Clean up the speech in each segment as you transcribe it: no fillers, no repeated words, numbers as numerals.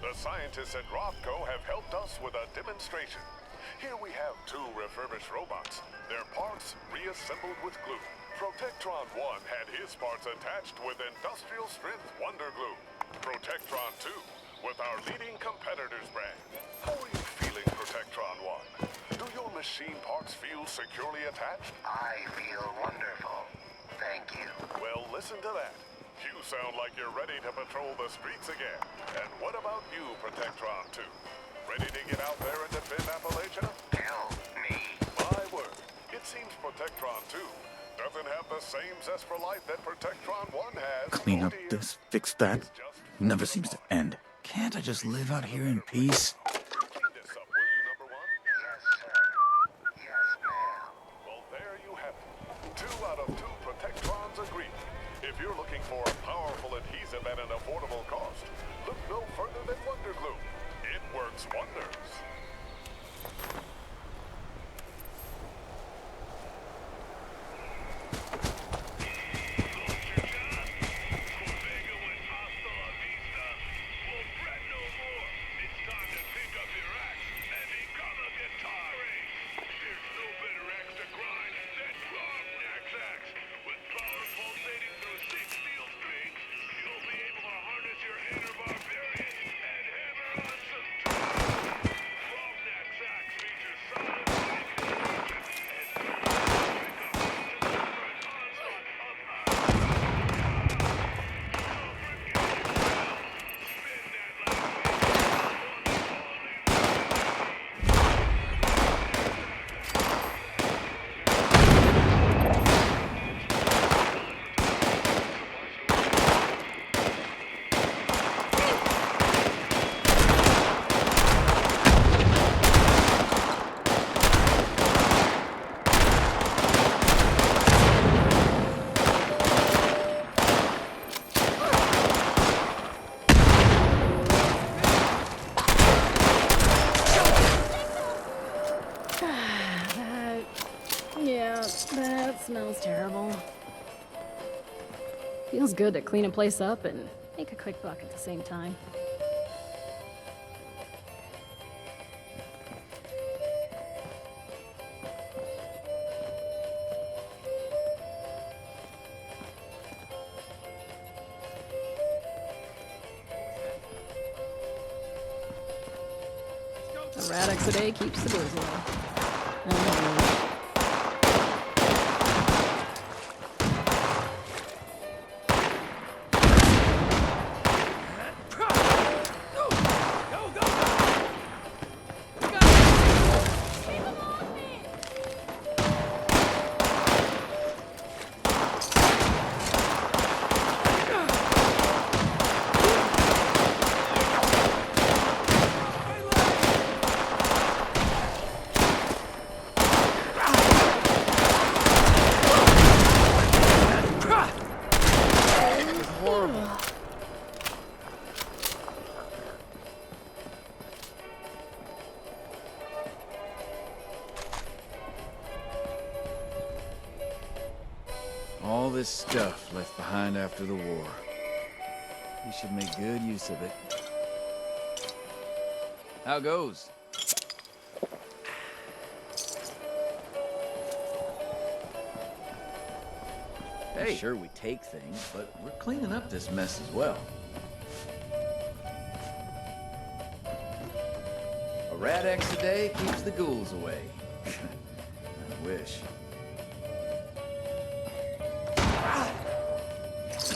The scientists at Rothko have helped us with a demonstration. Here we have 2 refurbished robots. Their parts reassembled with glue. Protectron 1 had his parts attached with industrial strength Wonder Glue. Protectron 2 with our leading competitor's brand. How are you feeling, Protectron 1? Do your machine parts feel securely attached? I feel wonderful. Thank you. Well, listen to that. You sound like you're ready to patrol the streets again. And what about you, Protectron 2? Ready to get out there and defend Appalachia? Tell me. My word. It seems Protectron 2 doesn't have the same zest for life that Protectron 1 has. Clean Oh, up dear. this, fix that. Never seems to end. Can't I just live out here in peace? Clean this up, will you, number 1? Yes, sir. Yes, ma'am. Well, there you have it. 2 out of 2 Protectrons agree. If you're looking for a powerful adhesive at an affordable cost, look no further than Wonder Glue. It works wonders. That smells terrible. Feels good to clean a place up and make a quick buck at the same time. A radix a day keeps the blues away. All this stuff left behind after the war. We should make good use of it. How goes? Hey, sure we take things, but we're cleaning up this mess as well. A radix a day keeps the ghouls away. I wish.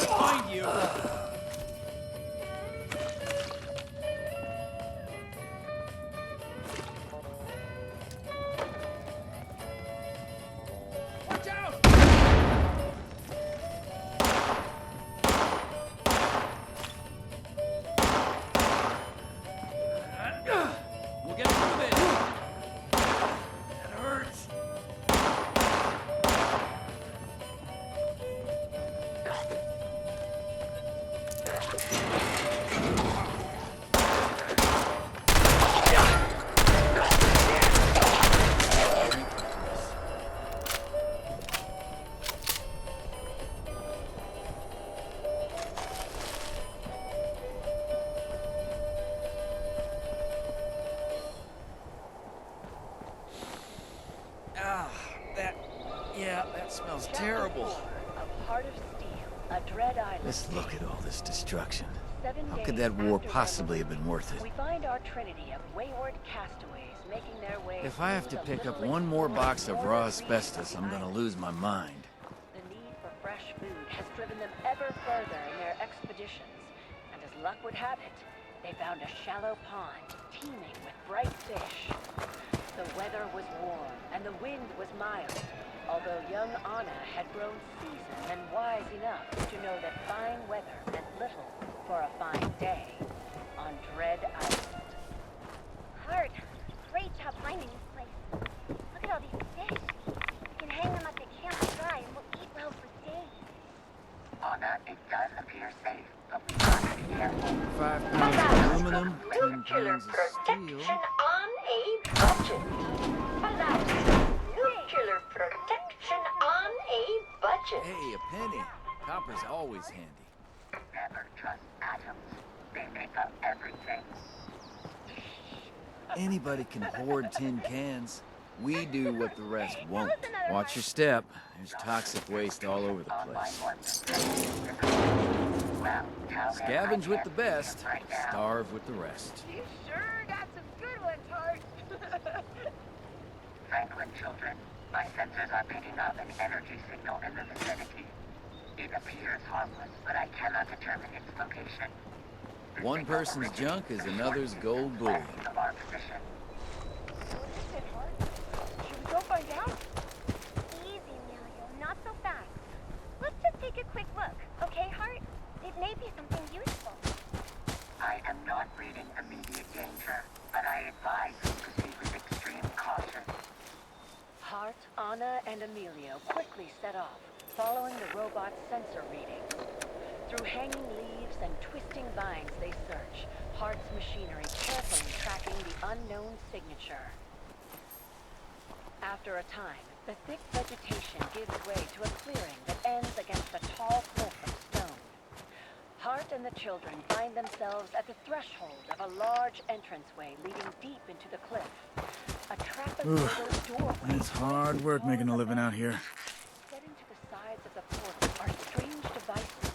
Find you! Watch out! We'll get through this. That hurts. Smells terrible. Of Heart of Steel, a Dread Island. Let's look at all this destruction. 7 How could days that war after their possibly have been worth We it? find our trinity of wayward castaways making their way. If I have to through the pick up little one more explored box of northern raw regions of asbestos, the I'm gonna island. lose my mind. The need for fresh food has driven them ever further in their expeditions, and as luck would have it, they found a shallow pond teeming with bright fish. The weather was warm and the wind was mild, although young Anna had grown seasoned and wise enough to know that fine weather meant little for a fine day on Dread Island. Hard. Great job finding this place. Look at all these fish. We can hang them at the camp to dry and we'll eat well for days. Anna, it does appear safe, but we gotta be careful. 5 pounds of aluminum, 10 Nuclear pounds of steel. protection on a budget. Alas, nuclear protection on a budget. Hey, a penny. Copper's always handy. Never trust atoms. They make up everything. Anybody can hoard tin cans. We do what the rest won't. Watch your step. There's toxic waste all over the place. Well, tell them I Scavenge with can't the see best, it right now. starve with the rest. You sure got some good ones, Hart. Franklin children, my sensors are picking up an energy signal in the vicinity. It appears harmless, but I cannot determine its location. The One signal person's originates junk is just another's gold bullion. west of our position. What is it, Hart? Should we go find out? Easy, Emilio. Not so fast. Let's just take a quick look, okay, Hart? It may be something useful. I am not reading immediate danger, but I advise you to proceed with extreme caution. Hart, Anna, and Emilio quickly set off, following the robot's sensor reading. Through hanging leaves and twisting vines they search, Hart's machinery carefully tracking the unknown signature. After a time, the thick vegetation gives way to a clearing that ends against a tall cliff of stone. Hart and the children find themselves at the threshold of a large entranceway leading deep into the cliff. A trapezoidal doorway. It's hard work making a living out here. Set into the sides of the portal are strange devices,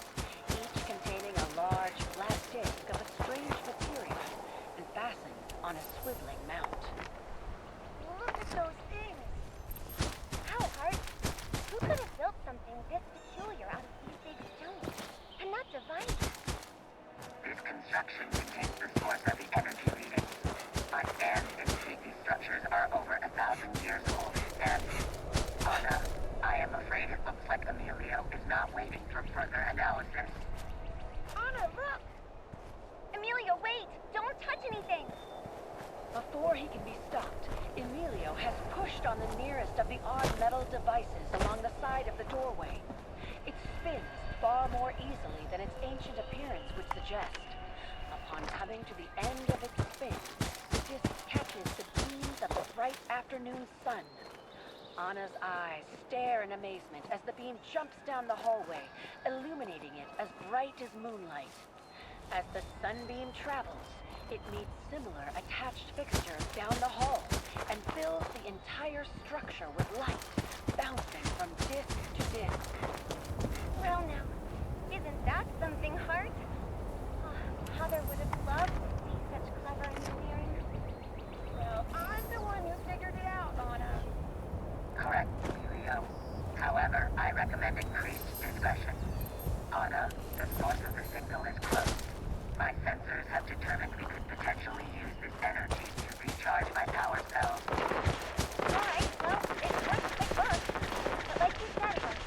each containing a large flat disc of a strange material and fastened on a swiveling mount. Look at those things. How, Hart? Who could have built something this peculiar out of these big stones? And not divided? This construction contains the source of the energy reading. My scans indicate these structures are over 1,000 years old, and Anna, I am afraid it looks like Emilio is not waiting for further analysis. Anna, look! Emilio, wait! Don't touch anything! Before he can be stopped, Emilio has pushed on the nearest of the odd metal devices along the side of the doorway. It spins far more easily than its ancient appearance would suggest. Upon coming to the end of its spin, the disc catches the beams of the bright afternoon sun. Anna's eyes stare in amazement as the beam jumps down the hallway, illuminating it as bright as moonlight. As the sunbeam travels, it meets similar attached fixtures down the hall and fills the entire structure with light, bouncing from disc to disc. Well now, isn't that something, Hart? Oh, Mother would have loved to see such clever engineering. Well, I'm the one who figured it out, Anna. Correct, Emilio. However, I recommend increased discretion. Anna, the source of the signal is close. My sensors have determined we could potentially use this energy to recharge my power cells. Alright, well, it's worth a quick look. But like you said, Hart,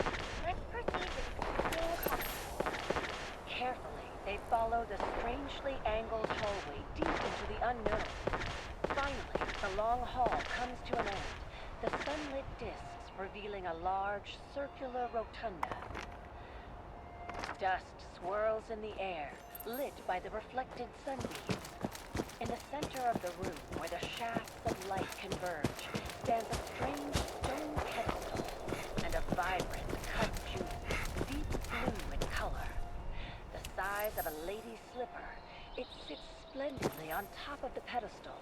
let's proceed with extreme caution. Carefully, they follow the strangely angled hallway deep into the unknown. Finally, the long hall comes to an end, the sunlit discs revealing a large, circular rotunda. Dust swirls in the air, lit by the reflected sunbeams. In the center of the room, where the shafts of light converge, stands a strange stone pedestal and a vibrant cut jewel, deep blue in color. The size of a lady's slipper, it sits splendidly on top of the pedestal,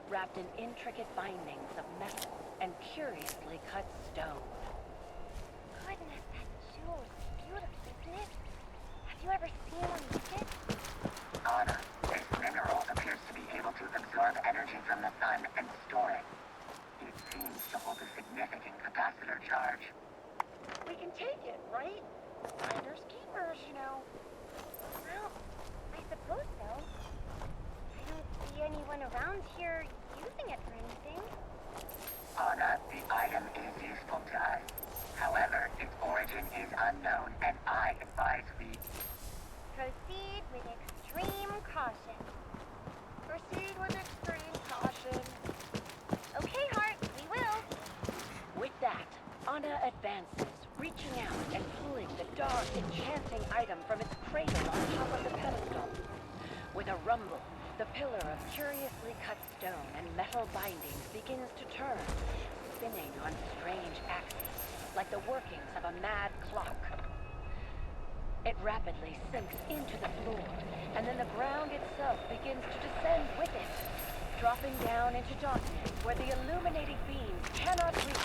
wrapped in intricate bindings of metal and curiously cut stone. Good isn't it? Have you ever seen one like it? Anna, this mineral appears to be able to absorb energy from the sun and store it. It seems to hold a significant capacitor charge. We can take it, right? Finders keepers, you know. Well, I suppose so. I don't see anyone around here using it for anything. Anna, the item is useful to us. However, its origin is unknown, and I advise we Proceed with extreme caution. Proceed with extreme caution. Okay, Hart, we will. With that, Anna advances, reaching out and pulling the dark, enchanting item from its cradle on top of the pedestal. With a rumble, the pillar of curiously cut stone and metal bindings begins to turn, spinning on strange axes, like the workings of a mad clock. It rapidly sinks into the floor, and then the ground itself begins to descend with it, dropping down into darkness where the illuminating beams cannot reach.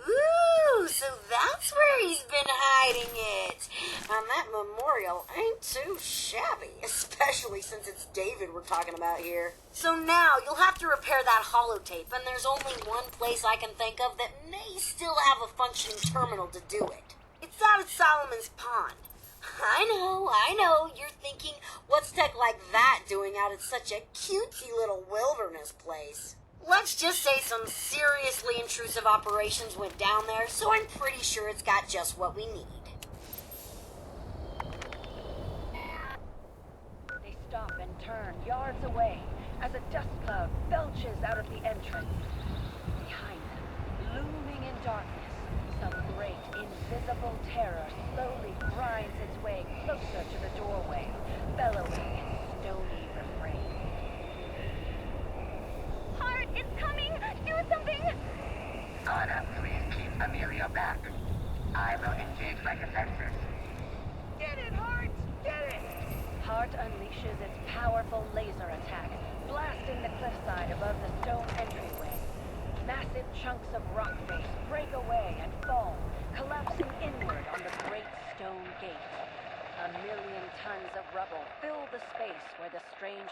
Ooh, so that's where he's been hiding it. And that memorial ain't too shabby, especially since it's David we're talking about here. So now you'll have to repair that holotape, and there's only one place I can think of that may still have a functioning terminal to do it. It's out at Solomon's Pond. I know, you're thinking, what's tech like that doing out at such a cutesy little wilderness place? Let's just say some seriously intrusive operations went down there, so I'm pretty sure it's got just what we need. They stop and turn yards away as a dust cloud belches out of the entrance. Behind them, looming in darkness, some great invisible terror slowly grinds its way closer to the doorway, bellowing its stony refrain. Hart, it's coming! Do something! Anna, please keep Amelia back. I will engage my defenses. Get it, Hart! Get it! Hart unleashes its powerful laser attack, blasting the cliffside above the stone entryway. Massive chunks of rock face break away and fall, collapsing inward on the great stone gate. 1,000,000 tons of rubble fill the space where the strange